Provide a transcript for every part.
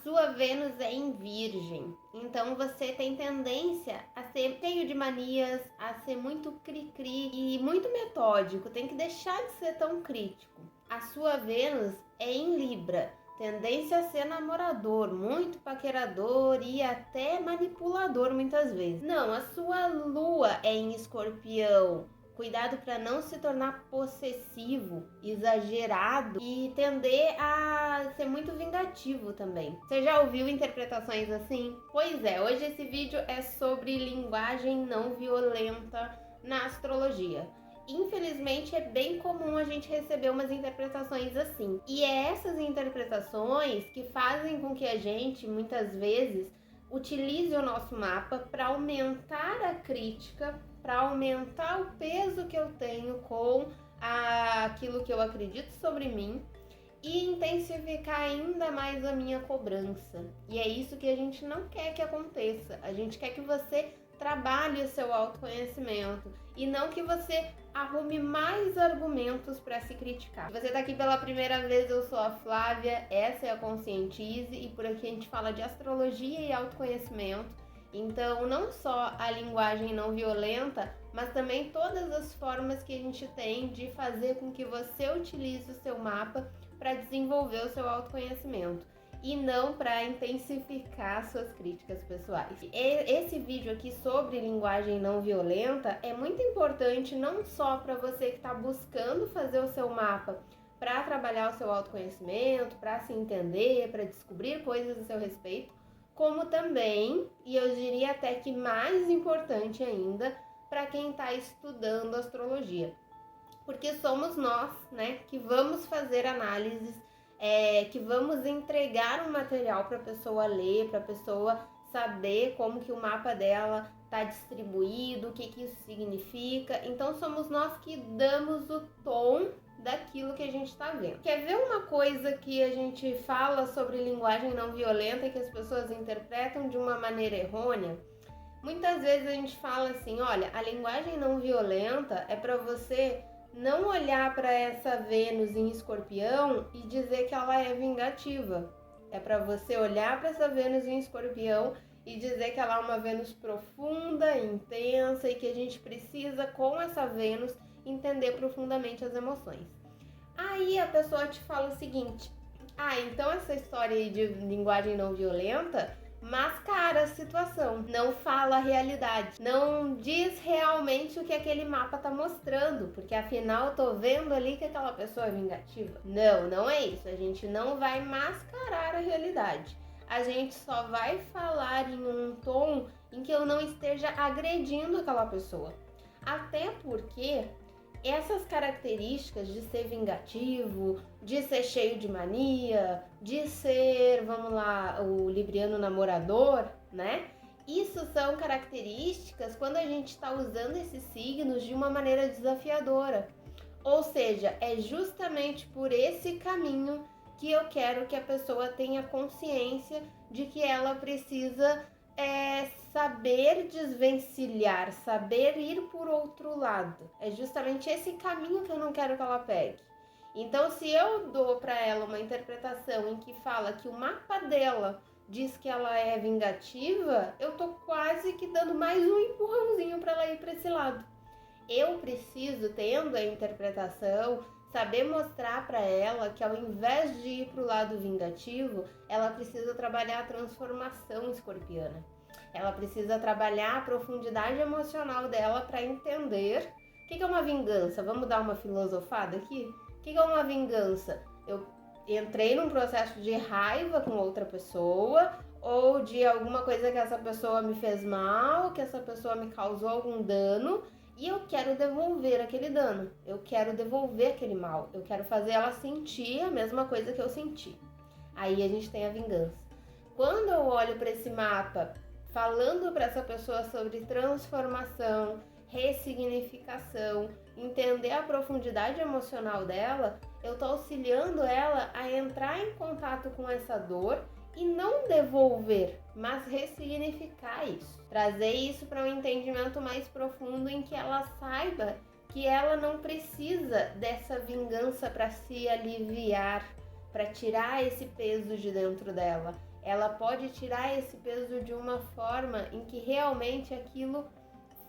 sua Vênus é em Virgem, então você tem tendência a ser cheio de manias, a ser muito cri-cri e muito metódico, tem que deixar de ser tão crítico. A sua Vênus é em Libra, tendência a ser namorador, muito paquerador e até manipulador muitas vezes. Não, a sua Lua é em Escorpião. Cuidado para não se tornar possessivo, exagerado e tender a ser muito vingativo também. Você já ouviu interpretações assim? Pois é, hoje esse vídeo é sobre linguagem não violenta na astrologia. Infelizmente é bem comum a gente receber umas interpretações assim. E é essas interpretações que fazem com que a gente, muitas vezes, utilize o nosso mapa para aumentar a crítica, para aumentar o peso que eu tenho com aquilo que eu acredito sobre mim e intensificar ainda mais a minha cobrança. E é isso que a gente não quer que aconteça. A gente quer que você trabalhe o seu autoconhecimento e não que você arrume mais argumentos para se criticar. Se você está aqui pela primeira vez, eu sou a Flávia, essa é a Conscientize e por aqui a gente fala de astrologia e autoconhecimento. Então, não só a linguagem não violenta, mas também todas as formas que a gente tem de fazer com que você utilize o seu mapa para desenvolver o seu autoconhecimento e não para intensificar suas críticas pessoais. Esse vídeo aqui sobre linguagem não violenta é muito importante não só para você que está buscando fazer o seu mapa para trabalhar o seu autoconhecimento, para se entender, para descobrir coisas a seu respeito, como também, e eu diria até que mais importante ainda, para quem está estudando astrologia. Porque somos nós, né, que vamos fazer análises, que vamos entregar um material para a pessoa ler, para a pessoa saber como que o mapa dela está distribuído, o que isso significa. Então somos nós que damos o tom daquilo que a gente está vendo. Quer ver uma coisa que a gente fala sobre linguagem não violenta e que as pessoas interpretam de uma maneira errônea? Muitas vezes a gente fala assim, olha, a linguagem não violenta é para você não olhar para essa Vênus em Escorpião e dizer que ela é vingativa. É para você olhar para essa Vênus em Escorpião e dizer que ela é uma Vênus profunda, intensa e que a gente precisa, com essa Vênus, entender profundamente as emoções. Aí a pessoa te fala o seguinte, então essa história aí de linguagem não violenta mascara a situação, não fala a realidade, não diz realmente o que aquele mapa tá mostrando, porque afinal eu tô vendo ali que aquela pessoa é vingativa. Não, não é isso, a gente não vai mascarar a realidade, a gente só vai falar em um tom em que eu não esteja agredindo aquela pessoa, até porque essas características de ser vingativo, de ser cheio de mania, de ser, vamos lá, o libriano namorador, né? Isso são características quando a gente está usando esses signos de uma maneira desafiadora. Ou seja, é justamente por esse caminho que eu quero que a pessoa tenha consciência de que ela precisa saber desvencilhar, saber ir por outro lado. É justamente esse caminho que eu não quero que ela pegue. Então, se eu dou para ela uma interpretação em que fala que o mapa dela diz que ela é vingativa, eu tô quase que dando mais um empurrãozinho para ela ir para esse lado. Eu preciso, tendo a interpretação, saber mostrar para ela que ao invés de ir para o lado vingativo, ela precisa trabalhar a transformação escorpiana. Ela precisa trabalhar a profundidade emocional dela para entender o que é uma vingança. Vamos dar uma filosofada aqui? O que é uma vingança? Eu entrei num processo de raiva com outra pessoa ou de alguma coisa que essa pessoa me fez mal, que essa pessoa me causou algum dano e eu quero devolver aquele dano, eu quero devolver aquele mal, eu quero fazer ela sentir a mesma coisa que eu senti. Aí a gente tem a vingança. Quando eu olho para esse mapa falando para essa pessoa sobre transformação, ressignificação, entender a profundidade emocional dela, eu estou auxiliando ela a entrar em contato com essa dor e não devolver, mas ressignificar isso. Trazer isso para um entendimento mais profundo em que ela saiba que ela não precisa dessa vingança para se aliviar, para tirar esse peso de dentro dela. ela pode tirar esse peso de uma forma em que realmente aquilo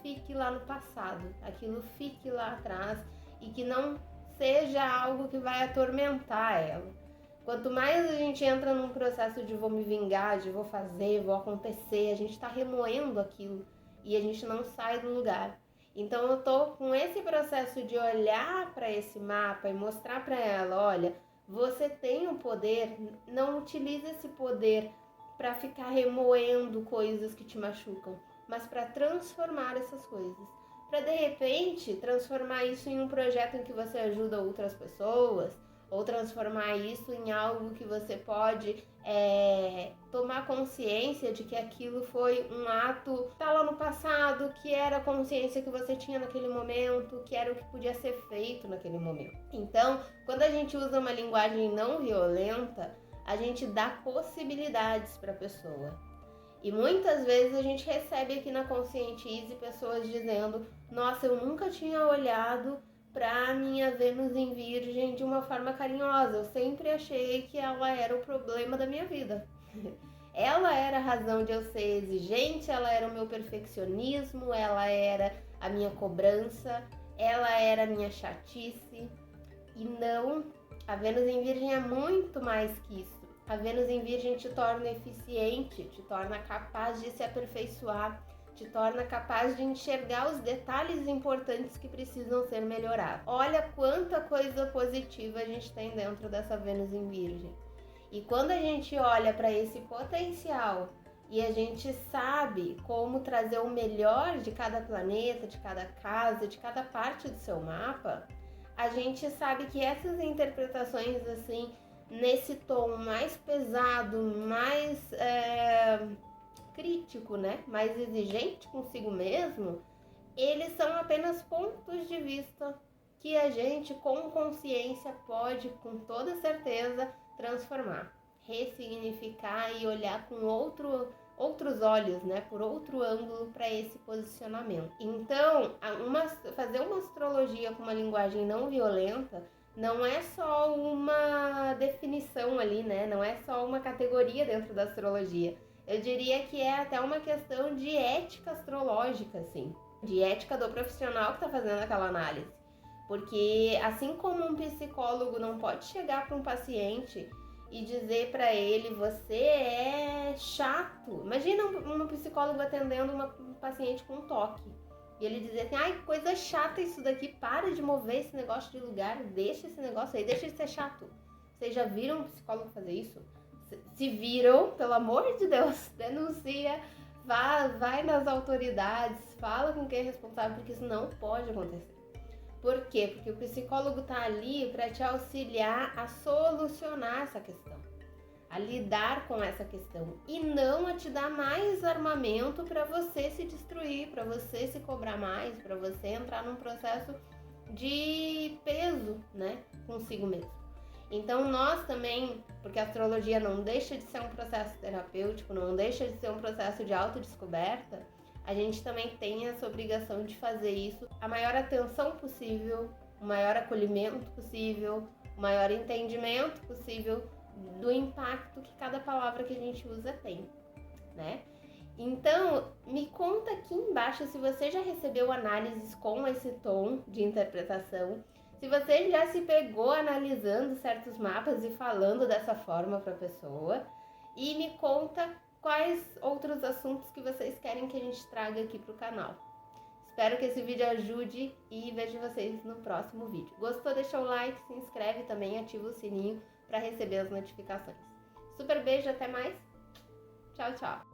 fique lá no passado, aquilo fique lá atrás e que não seja algo que vai atormentar ela. Quanto mais a gente entra num processo de vou me vingar, de vou fazer, vou acontecer, a gente está remoendo aquilo e a gente não sai do lugar. Então eu tô com esse processo de olhar para esse mapa e mostrar para ela, olha, você tem o poder, não utilize esse poder para ficar remoendo coisas que te machucam, mas para transformar essas coisas. Para de repente transformar isso em um projeto em que você ajuda outras pessoas, ou transformar isso em algo que você pode tomar consciência de que aquilo foi um ato tá lá no passado, que era a consciência que você tinha naquele momento, que era o que podia ser feito naquele momento. Então, quando a gente usa uma linguagem não violenta, a gente dá possibilidades para a pessoa. E muitas vezes a gente recebe aqui na Conscientize pessoas dizendo: nossa, eu nunca tinha olhado para minha Vênus em Virgem de uma forma carinhosa. Eu sempre achei que ela era o problema da minha vida. Ela era a razão de eu ser exigente, ela era o meu perfeccionismo, ela era a minha cobrança, ela era a minha chatice. E não, a Vênus em Virgem é muito mais que isso. A Vênus em Virgem te torna eficiente, te torna capaz de se aperfeiçoar, te torna capaz de enxergar os detalhes importantes que precisam ser melhorados. Olha quanta coisa positiva a gente tem dentro dessa Vênus em Virgem. E quando a gente olha para esse potencial e a gente sabe como trazer o melhor de cada planeta, de cada casa, de cada parte do seu mapa, a gente sabe que essas interpretações assim, nesse tom mais pesado, mais crítico, né? Mais exigente consigo mesmo, eles são apenas pontos de vista que a gente, com consciência, pode, com toda certeza, transformar, ressignificar e olhar com outros olhos, né? Por outro ângulo para esse posicionamento. Então, fazer uma astrologia com uma linguagem não violenta não é só uma definição ali, né? Não é só uma categoria dentro da astrologia. Eu diria que é até uma questão de ética astrológica, assim. De ética do profissional que está fazendo aquela análise. Porque assim como um psicólogo não pode chegar para um paciente e dizer para ele, você é chato. Imagina um psicólogo atendendo um paciente com toque. E ele dizer assim, ai, coisa chata isso daqui, para de mover esse negócio de lugar, deixa esse negócio aí, deixa de ser chato. Vocês já viram um psicólogo fazer isso? Se viram, pelo amor de Deus, denuncia, vai nas autoridades, fala com quem é responsável, porque isso não pode acontecer. Por quê? Porque o psicólogo está ali para te auxiliar a solucionar essa questão, a lidar com essa questão e não a te dar mais armamento para você se destruir, para você se cobrar mais, para você entrar num processo de peso, né, consigo mesmo. Então nós também, porque a astrologia não deixa de ser um processo terapêutico, não deixa de ser um processo de autodescoberta, a gente também tem essa obrigação de fazer isso, a maior atenção possível, o maior acolhimento possível, o maior entendimento possível do impacto que cada palavra que a gente usa tem, né? Então, me conta aqui embaixo se você já recebeu análises com esse tom de interpretação, se você já se pegou analisando certos mapas e falando dessa forma para a pessoa, e me conta quais outros assuntos que vocês querem que a gente traga aqui para o canal. Espero que esse vídeo ajude e vejo vocês no próximo vídeo. Gostou? Deixa o like, se inscreve também, ativa o sininho para receber as notificações. Super beijo, até mais. Tchau, tchau.